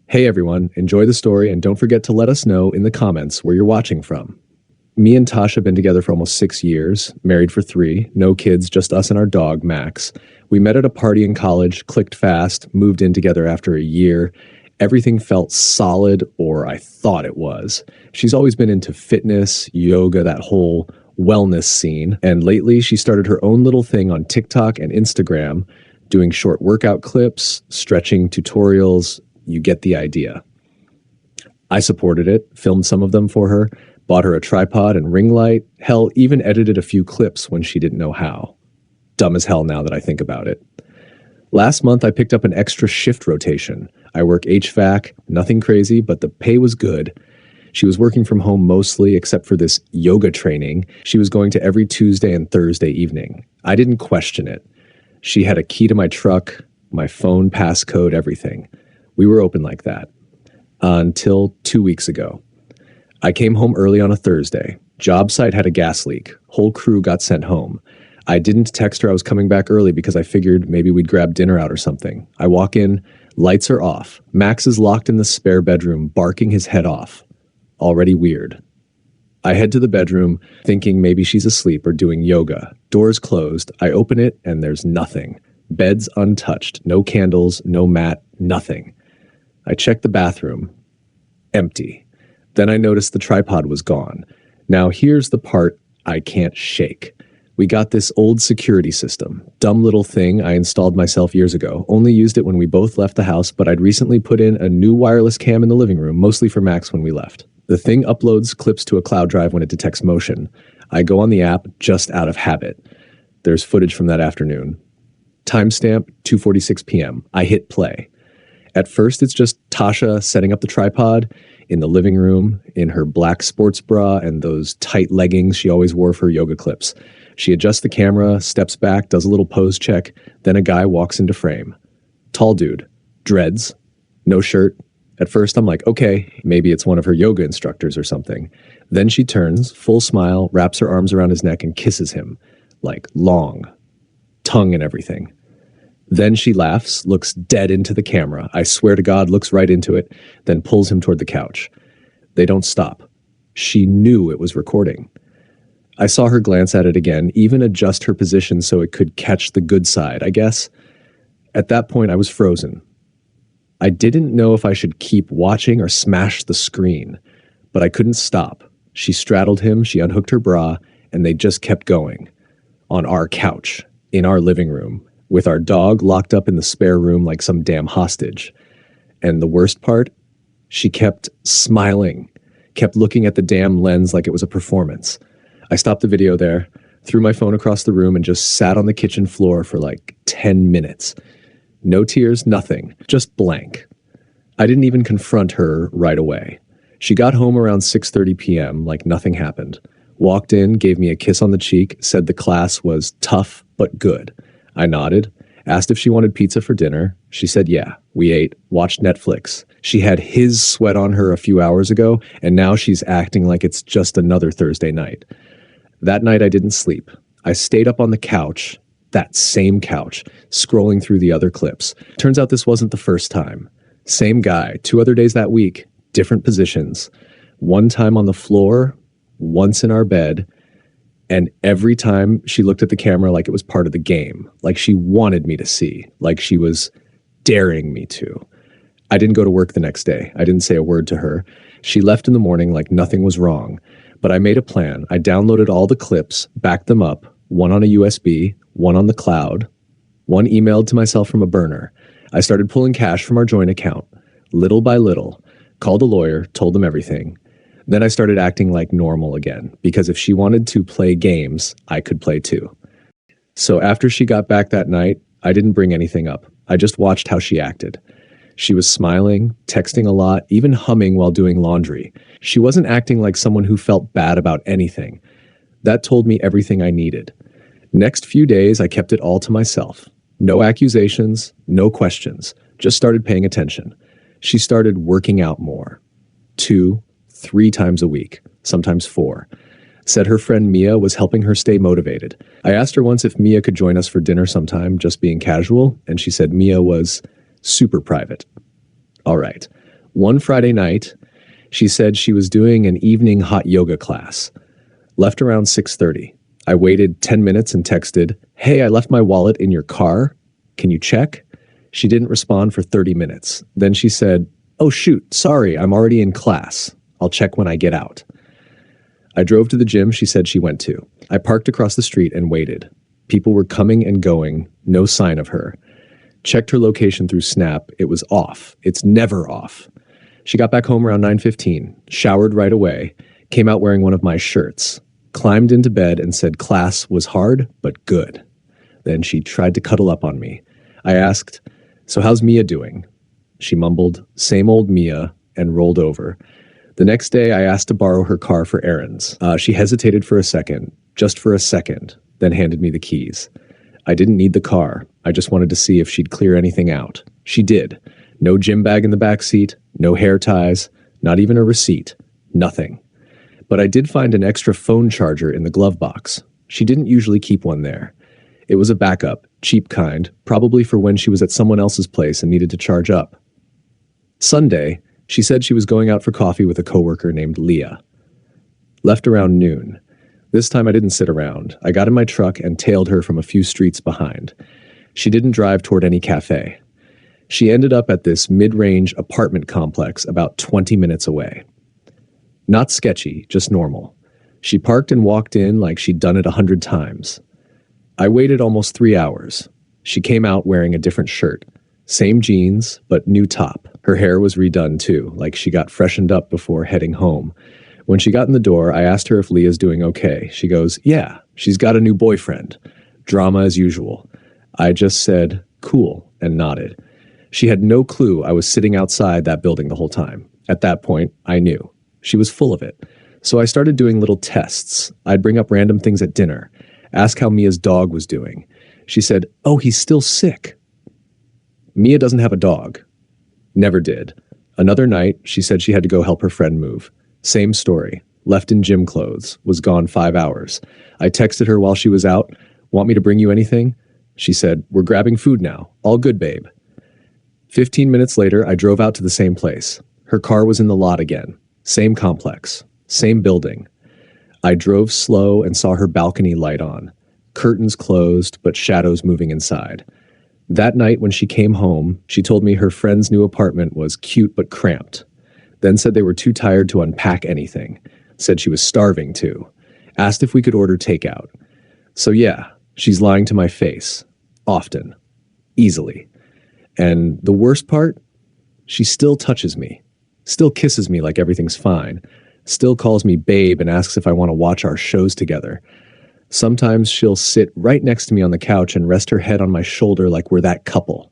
Hey everyone, enjoy the story and don't forget to let us know in the comments where you're watching from. Me and Tasha have been together for almost 6 years, married for 3, no kids, just us and our dog, Max. We met at a party in college, clicked fast, moved in together after a year. Everything felt solid, or I thought it was. She's always been into fitness, yoga, that whole wellness scene. And lately, she started her own little thing on TikTok and Instagram, doing short workout clips, stretching tutorials. You get the idea. I supported it, filmed some of them for her, bought her a tripod and ring light, hell, even edited a few clips when she didn't know how. Dumb as hell now that I think about it. Last month, I picked up an extra shift rotation. I work HVAC, nothing crazy, but the pay was good. She was working from home mostly, except for this yoga training. She was going to every Tuesday and Thursday evening. I didn't question it. She had a key to my truck, my phone passcode, everything. We were open like that. Until 2 weeks ago. I came home early on a Thursday. Job site had a gas leak. Whole crew got sent home. I didn't text her I was coming back early because I figured maybe we'd grab dinner out or something. I walk in, lights are off. Max is locked in the spare bedroom, barking his head off. Already weird. I head to the bedroom, thinking maybe she's asleep or doing yoga. Doors closed. I open it and there's nothing. Bed's untouched. No candles, no mat, nothing. I check the bathroom. Empty. Then I noticed the tripod was gone. Now here's the part I can't shake. We got this old security system. Dumb little thing I installed myself years ago. Only used it when we both left the house, but I'd recently put in a new wireless cam in the living room, mostly for Max when we left. The thing uploads clips to a cloud drive when it detects motion. I go on the app just out of habit. There's footage from that afternoon. Timestamp 2:46 p.m. I hit play. At first, it's just Tasha setting up the tripod in the living room in her black sports bra and those tight leggings she always wore for yoga clips. She adjusts the camera, steps back, does a little pose check. Then a guy walks into frame. Tall dude, dreads, no shirt. At first, I'm like, okay, maybe it's one of her yoga instructors or something. Then she turns, full smile, wraps her arms around his neck and kisses him, like long, tongue and everything. Then she laughs, looks dead into the camera. I swear to God, looks right into it, then pulls him toward the couch. They don't stop. She knew it was recording. I saw her glance at it again, even adjust her position so it could catch the good side, I guess. At that point, I was frozen. I didn't know if I should keep watching or smash the screen, but I couldn't stop. She straddled him, she unhooked her bra, and they just kept going. On our couch, in our living room, with our dog locked up in the spare room like some damn hostage. And the worst part, she kept smiling, kept looking at the damn lens like it was a performance. I stopped the video there, threw my phone across the room, and just sat on the kitchen floor for like 10 minutes. No tears, nothing, just blank. I didn't even confront her right away. She got home around 6:30 p.m. like nothing happened. Walked in, gave me a kiss on the cheek, said the class was tough but good. I nodded, asked if she wanted pizza for dinner. She said yeah. We ate, watched Netflix. She had his sweat on her a few hours ago, and now she's acting like it's just another Thursday night. That night I didn't sleep. I stayed up on the couch, that same couch, scrolling through the other clips. Turns out this wasn't the first time. Same guy, 2 other days that week, different positions. One time on the floor, once in our bed, and every time she looked at the camera like it was part of the game, like she wanted me to see, like she was daring me to. I didn't go to work the next day. I didn't say a word to her. She left in the morning like nothing was wrong. But I made a plan. I downloaded all the clips, backed them up, one on a USB, one on the cloud, one emailed to myself from a burner. I started pulling cash from our joint account, little by little, called a lawyer, told them everything. Then I started acting like normal again, because if she wanted to play games, I could play too. So after she got back that night, I didn't bring anything up. I just watched how she acted. She was smiling, texting a lot, even humming while doing laundry. She wasn't acting like someone who felt bad about anything. That told me everything I needed. Next few days, I kept it all to myself. No accusations, no questions. Just started paying attention. She started working out more. 2, 3 times a week, sometimes 4. Said her friend Mia was helping her stay motivated. I asked her once if Mia could join us for dinner sometime, just being casual, and she said Mia was super private. All right. One Friday night, she said she was doing an evening hot yoga class. Left around 6:30. I waited 10 minutes and texted, "Hey, I left my wallet in your car. Can you check?" She didn't respond for 30 minutes. Then she said, "Oh shoot, sorry, I'm already in class. I'll check when I get out." I drove to the gym she said she went to. I parked across the street and waited. People were coming and going, no sign of her. Checked her location through Snap. It was off. It's never off. She got back home around 9:15, showered right away, came out wearing one of my shirts, climbed into bed and said class was hard, but good. Then she tried to cuddle up on me. I asked, "So how's Mia doing?" She mumbled, "Same old Mia," and rolled over. The next day, I asked to borrow her car for errands. She hesitated for a second, just for a second, then handed me the keys. I didn't need the car. I just wanted to see if she'd clear anything out. She did. No gym bag in the back seat, no hair ties, not even a receipt. Nothing. But I did find an extra phone charger in the glove box. She didn't usually keep one there. It was a backup, cheap kind, probably for when she was at someone else's place and needed to charge up. Sunday, she said she was going out for coffee with a coworker named Leah. Left around noon. This time I didn't sit around. I got in my truck and tailed her from a few streets behind. She didn't drive toward any cafe. She ended up at this mid-range apartment complex about 20 minutes away. Not sketchy, just normal. She parked and walked in like she'd done it 100 times. I waited almost 3 hours. She came out wearing a different shirt. Same jeans, but new top. Her hair was redone too, like she got freshened up before heading home. When she got in the door, I asked her if Leah's doing okay. She goes, "Yeah, she's got a new boyfriend." Drama as usual. I just said, "Cool," and nodded. She had no clue I was sitting outside that building the whole time. At that point, I knew. She was full of it. So I started doing little tests. I'd bring up random things at dinner, ask how Mia's dog was doing. She said, "Oh, he's still sick." Mia doesn't have a dog. Never did. Another night, she said she had to go help her friend move. Same story. Left in gym clothes. Was gone 5 hours. I texted her while she was out. "Want me to bring you anything?" She said, "We're grabbing food now. All good, babe." 15 minutes later, I drove out to the same place. Her car was in the lot again. Same complex. Same building. I drove slow and saw her balcony light on. Curtains closed, but shadows moving inside. That night when she came home, she told me her friend's new apartment was cute but cramped. Then said they were too tired to unpack anything. Said she was starving too. Asked if we could order takeout. So yeah, she's lying to my face. Often. Easily. And the worst part? She still touches me. Still kisses me like everything's fine. Still calls me babe and asks if I want to watch our shows together. Sometimes she'll sit right next to me on the couch and rest her head on my shoulder like we're that couple.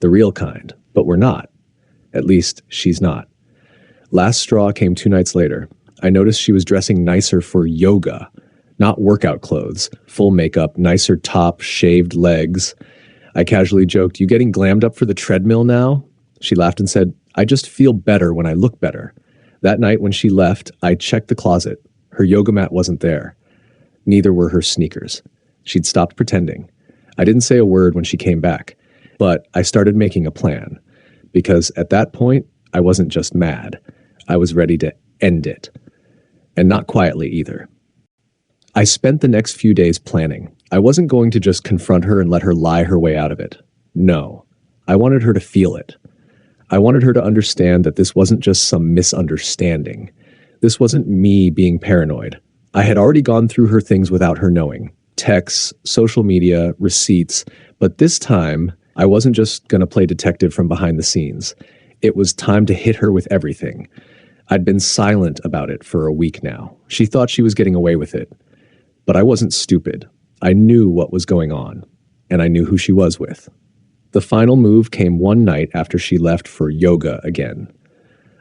The real kind. But we're not. At least, she's not. Last straw came 2 nights later. I noticed she was dressing nicer for yoga. Not workout clothes. Full makeup, nicer top, shaved legs. I casually joked, "You getting glammed up for the treadmill now?" She laughed and said, "I just feel better when I look better." That night when she left, I checked the closet. Her yoga mat wasn't there. Neither were her sneakers. She'd stopped pretending. I didn't say a word when she came back, but I started making a plan. Because at that point, I wasn't just mad. I was ready to end it. And not quietly either. I spent the next few days planning. I wasn't going to just confront her and let her lie her way out of it. No. I wanted her to feel it. I wanted her to understand that this wasn't just some misunderstanding. This wasn't me being paranoid. I had already gone through her things without her knowing. Texts, social media, receipts. But this time, I wasn't just going to play detective from behind the scenes. It was time to hit her with everything. I'd been silent about it for a week now. She thought she was getting away with it. But I wasn't stupid. I knew what was going on. And I knew who she was with. The final move came one night after she left for yoga again.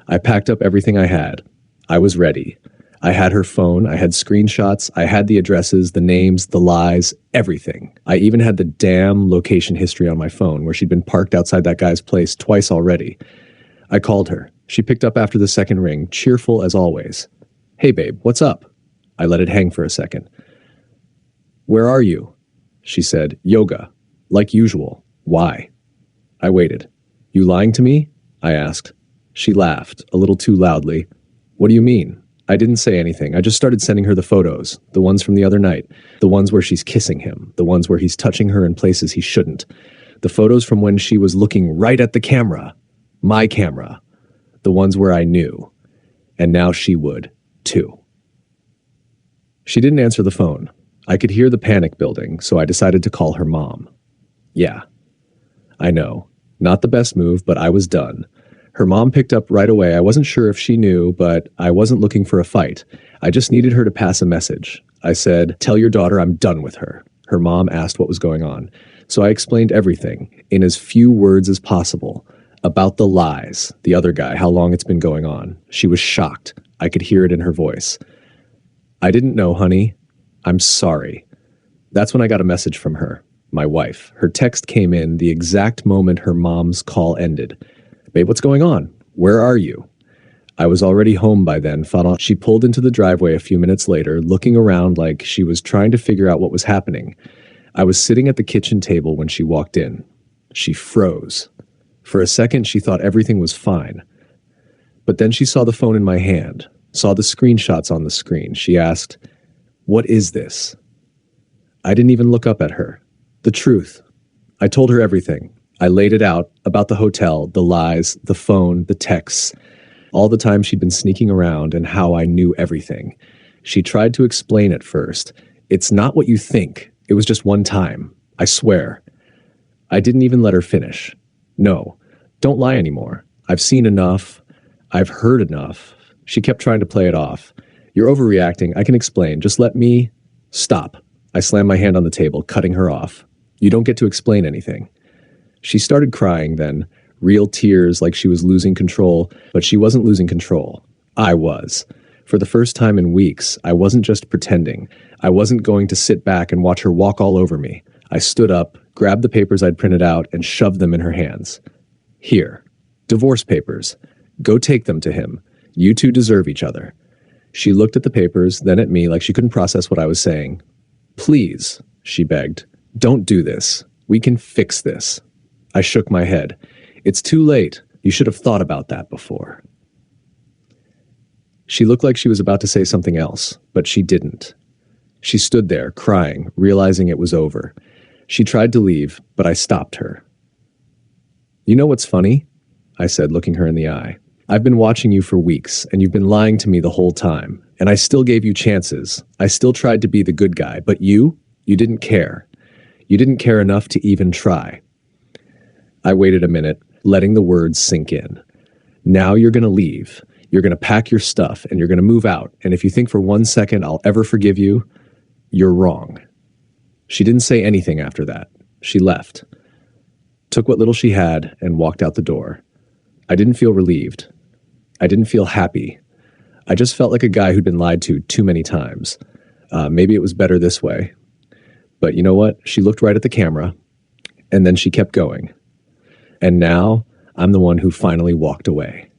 I packed up everything I had. I was ready. I had her phone, I had screenshots, I had the addresses, the names, the lies, everything. I even had the damn location history on my phone where she'd been parked outside that guy's place twice already. I called her. She picked up after the second ring, cheerful as always. "Hey babe, what's up?" I let it hang for a second. "Where are you?" She said, "Yoga. Like usual. Why?" I waited. "You lying to me?" I asked. She laughed, a little too loudly. What do you mean? I didn't say anything. I just started sending her the photos, the ones from the other night, the ones where she's kissing him, the ones where he's touching her in places he shouldn't, the photos from when she was looking right at the camera, my camera, the ones where I knew. And now she would, too. She didn't answer the phone. I could hear the panic building, so I decided to call her mom. Yeah, I know. Not the best move, but I was done. Her mom picked up right away. I wasn't sure if she knew, but I wasn't looking for a fight. I just needed her to pass a message. I said, "Tell your daughter I'm done with her." Her mom asked what was going on. So I explained everything, in as few words as possible, about the lies, the other guy, how long it's been going on. She was shocked. I could hear it in her voice. "I didn't know, honey. I'm sorry." That's when I got a message from her, my wife. Her text came in the exact moment her mom's call ended. "Babe, what's going on? Where are you?" I was already home by then. She pulled into the driveway a few minutes later, looking around like she was trying to figure out what was happening. I was sitting at the kitchen table when she walked in. She froze. For a second, she thought everything was fine. But then she saw the phone in my hand, saw the screenshots on the screen. She asked, "What is this?" I didn't even look up at her. The truth. I told her everything. I laid it out about the hotel, the lies, the phone, the texts, all the time she'd been sneaking around and how I knew everything. She tried to explain at first. "It's not what you think. It was just one time. I swear." I didn't even let her finish. "No, don't lie anymore. I've seen enough. I've heard enough." She kept trying to play it off. "You're overreacting. I can explain. Just let me..." "Stop." I slammed my hand on the table, cutting her off. "You don't get to explain anything." She started crying then, real tears like she was losing control, but she wasn't losing control. I was. For the first time in weeks, I wasn't just pretending. I wasn't going to sit back and watch her walk all over me. I stood up, grabbed the papers I'd printed out, and shoved them in her hands. "Here. Divorce papers. Go take them to him. You two deserve each other." She looked at the papers, then at me like she couldn't process what I was saying. "Please," she begged. "Don't do this. We can fix this." I shook my head. "It's too late. You should have thought about that before." She looked like she was about to say something else, but she didn't. She stood there, crying, realizing it was over. She tried to leave, but I stopped her. "You know what's funny?" I said, looking her in the eye. "I've been watching you for weeks, and you've been lying to me the whole time. And I still gave you chances. I still tried to be the good guy. But you didn't care. You didn't care enough to even try." I waited a minute, letting the words sink in. "Now you're going to leave. You're going to pack your stuff, and you're going to move out. And if you think for 1 second I'll ever forgive you, you're wrong." She didn't say anything after that. She left, took what little she had, and walked out the door. I didn't feel relieved. I didn't feel happy. I just felt like a guy who'd been lied to too many times. Maybe it was better this way. But you know what? She looked right at the camera, and then she kept going. And now, I'm the one who finally walked away.